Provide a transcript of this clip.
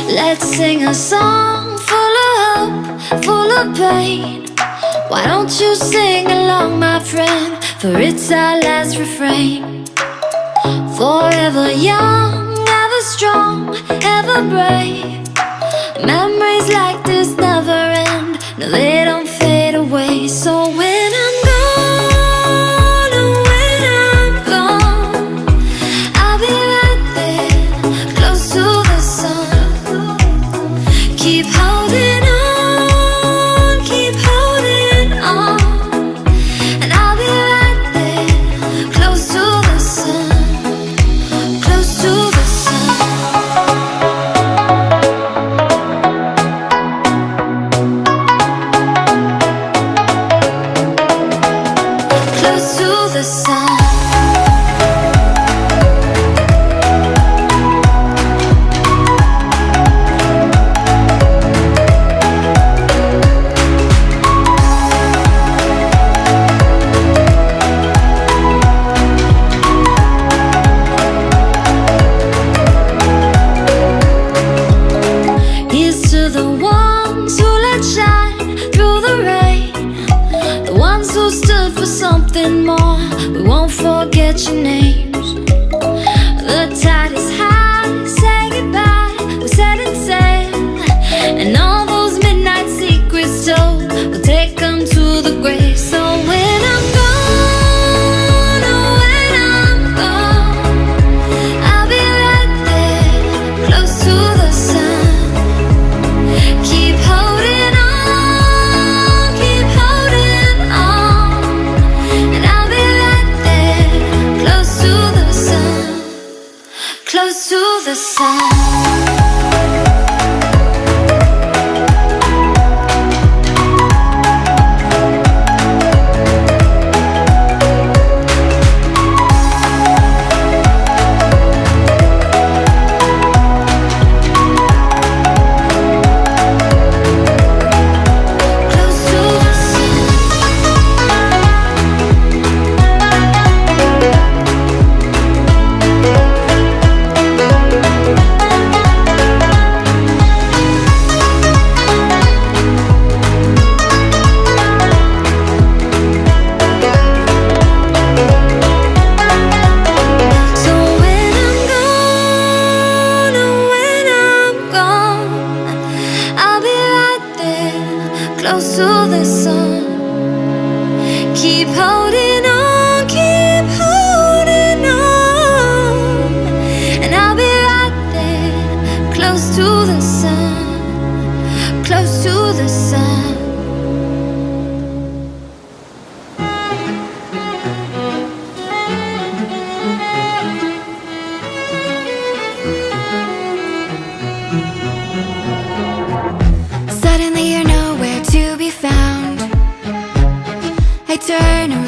Let's sing a song full of hope, full of pain. Why don't you sing along, my friend? For it's our last refrain. Forever young, ever strong, ever brave. Memories like this never end. No, they don't fade away. So when I'm gone, oh, when I'm gone, I'll be right there, close to the sun. Keep holding on, keep holding on, and I'll be right there, close to the sun, close to the sun. Close to the sun. Here's to the ones who let shine through the rain, the ones who stood for something more. We won't forget your names. The tide is high, say goodbye, we're setting sail, and all those midnight secrets told, we'll take them to the grave. So when I'm gone, oh, when I'm gone, I'll be right there, close to the sun. Keep holding on, keep holding on, and I'll be right there, close to the sun, close to the sun. Close to the sun. So when I'm gone, oh, when I'm gone, I'll be right there, close to the sun. Keep holding on, keep holding on, and I'll be right there, close to the sun, close to the sun. Suddenly you're nowhere to be found. I turn around.